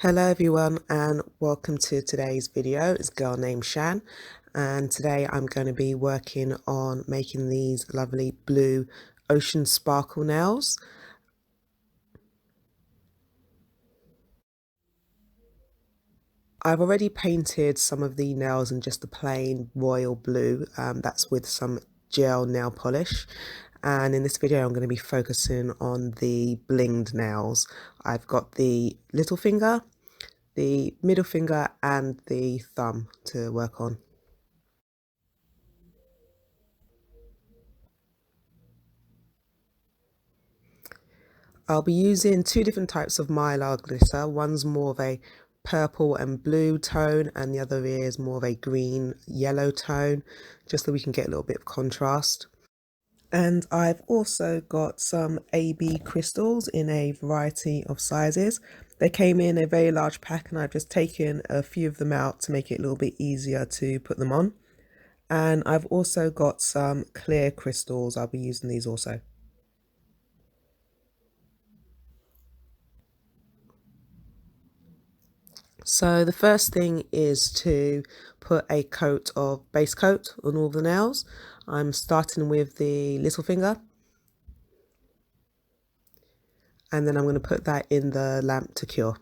Hello everyone and welcome to today's video. It's a girl named Shan, and today I'm going to be working on making these lovely blue ocean sparkle nails. I've already painted some of the nails in just the plain royal blue, that's with some gel nail polish. And in this video I'm going to be focusing on the blinged nails. I've got the little finger, the middle finger and the thumb to work on. I'll be using two different types of mylar glitter. One's more of a purple and blue tone and the other is more of a green yellow tone, just so we can get a little bit of contrast. And I've also got some AB crystals in a variety of sizes. They came in a very large pack and I've just taken a few of them out to make it a little bit easier to put them on. And I've also got some clear crystals. I'll be using these also. So the first thing is to put a coat of base coat on all the nails. I'm starting with the little finger, and then I'm going to put that in the lamp to cure.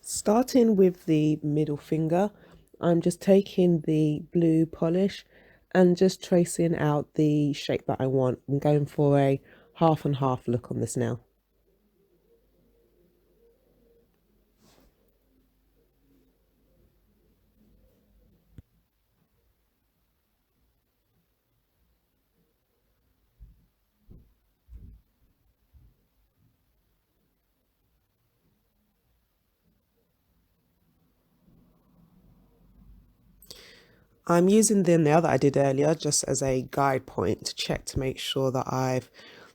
Starting with the middle finger, I'm just taking the blue polish and just tracing out the shape that I want. I'm going for a half and half look on this nail. I'm using the nail that I did earlier just as a guide point to check to make sure that I've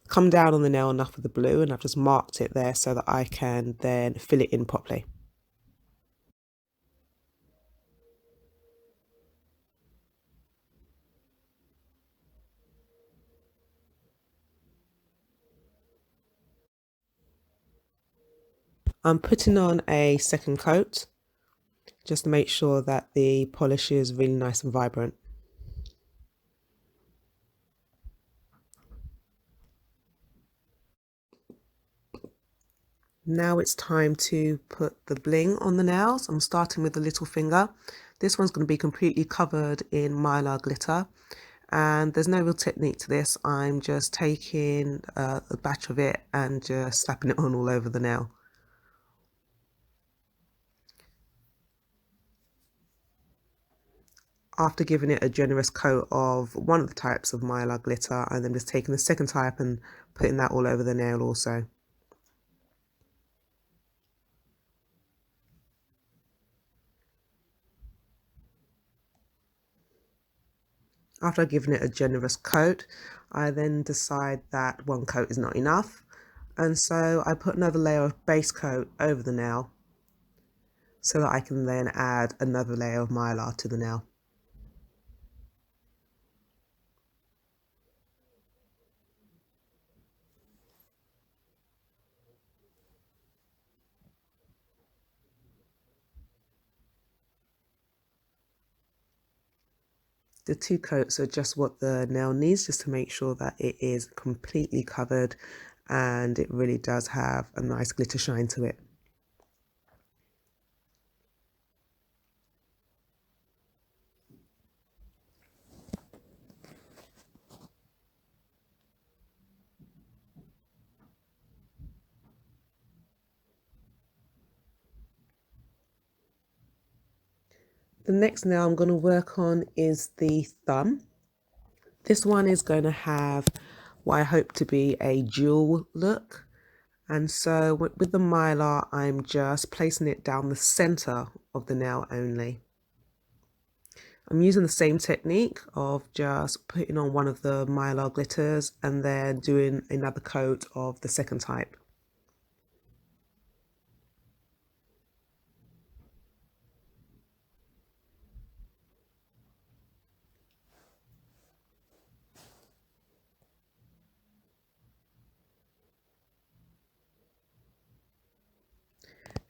come down on the nail enough with the blue, and I've just marked it there so that I can then fill it in properly. I'm putting on a second coat just to make sure that the polish is really nice and vibrant. Now it's time to put the bling on the nails. I'm starting with the little finger. This one's going to be completely covered in mylar glitter, and there's no real technique to this. I'm just taking a batch of it and just slapping it on all over the nail. After giving it a generous coat of one of the types of mylar glitter, and then just taking the second type and putting that all over the nail also. After I've given it a generous coat, I then decide that one coat is not enough, and so I put another layer of base coat over the nail so that I can then add another layer of mylar to the nail. The two coats are just what the nail needs, just to make sure that it is completely covered and it really does have a nice glitter shine to it. The next nail I'm going to work on is the thumb. This one is going to have what I hope to be a jewel look, And so with the mylar, I'm just placing it down the center of the nail only. I'm using the same technique of just putting on one of the mylar glitters and then doing another coat of the second type.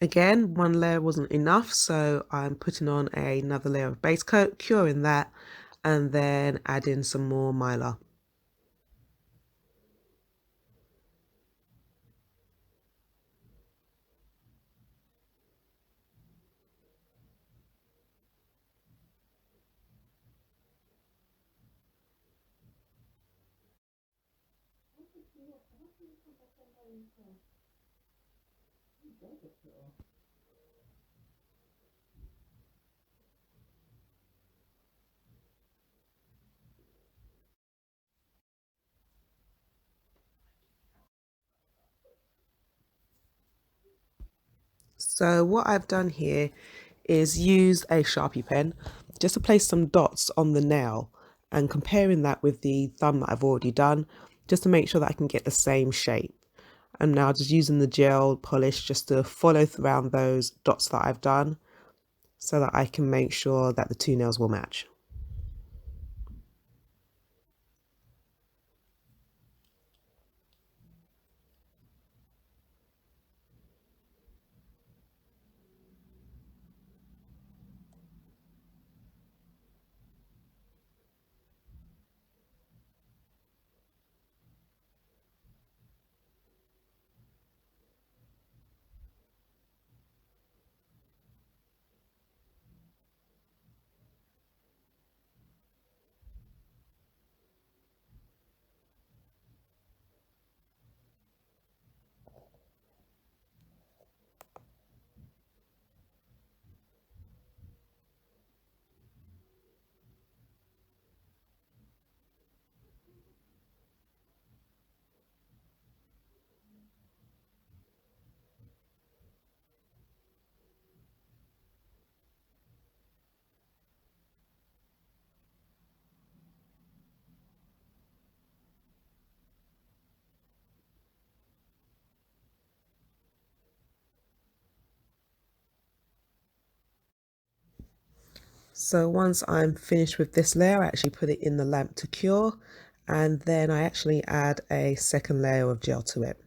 Again, one layer wasn't enough, so I'm putting on another layer of base coat, curing that, and then adding some more mylar. So what I've done here is used a Sharpie pen just to place some dots on the nail and comparing that with the thumb that I've already done just to make sure that I can get the same shape. And now just using the gel polish just to follow around those dots that I've done so that I can make sure that the two nails will match. So once I'm finished with this layer, I actually put it in the lamp to cure, and then I actually add a second layer of gel to it.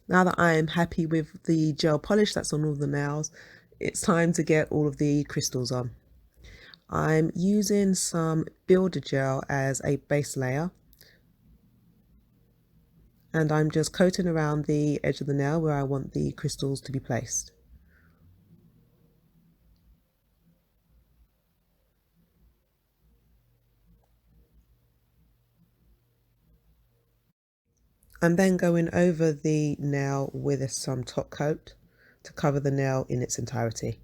Now that I am happy with the gel polish that's on all the nails, it's time to get all of the crystals on. I'm using some builder gel as a base layer, and I'm just coating around the edge of the nail where I want the crystals to be placed. I'm then going over the nail with some top coat to cover the nail in its entirety.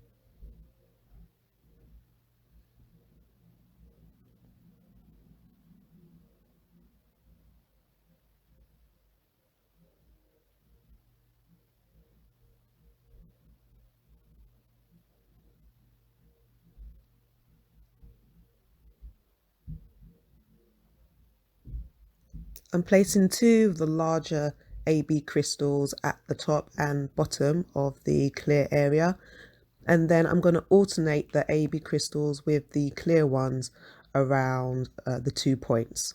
I'm placing two of the larger AB crystals at the top and bottom of the clear area, and then I'm going to alternate the AB crystals with the clear ones around the 2 points.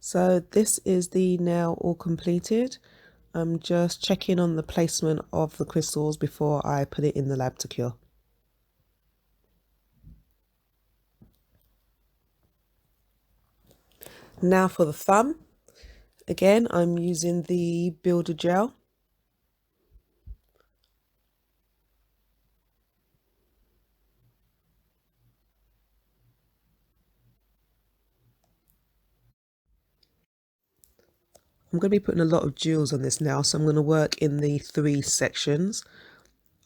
So this is the nail all completed. I'm just checking on the placement of the crystals before I put it in the lab to cure. Now for the thumb. Again, I'm using the builder gel. I'm going to be putting a lot of jewels on this now, so I'm going to work in the 3 sections.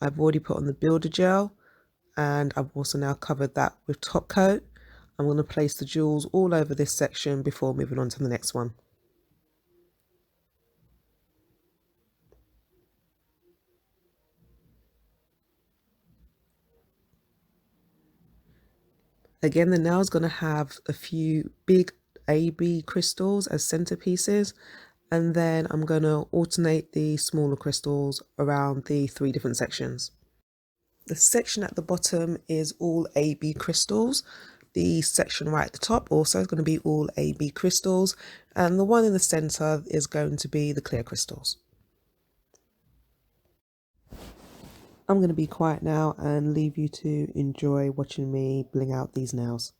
I've already put on the builder gel, and I've also now covered that with top coat. I'm going to place the jewels all over this section before moving on to the next one. Again, the nail is going to have a few big AB crystals as centerpieces, and then I'm going to alternate the smaller crystals around the 3 different sections. The section at the bottom is all AB crystals. The section right at the top also is going to be all AB crystals, and the one in the center is going to be the clear crystals. I'm going to be quiet now and leave you to enjoy watching me bling out these nails.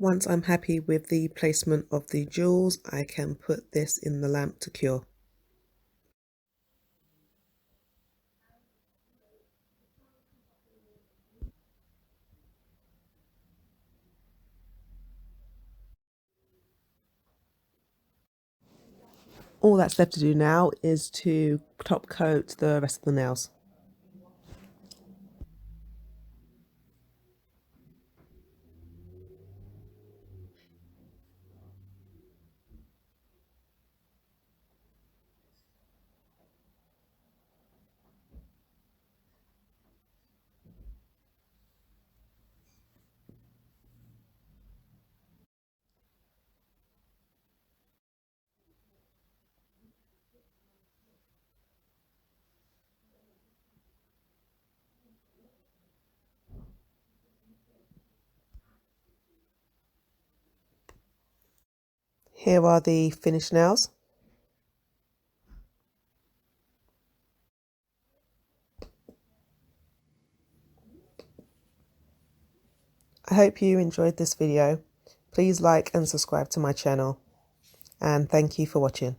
Once I'm happy with the placement of the jewels, I can put this in the lamp to cure. All that's left to do now is to top coat the rest of the nails. Here are the finished nails. I hope you enjoyed this video. Please like and subscribe to my channel, and thank you for watching.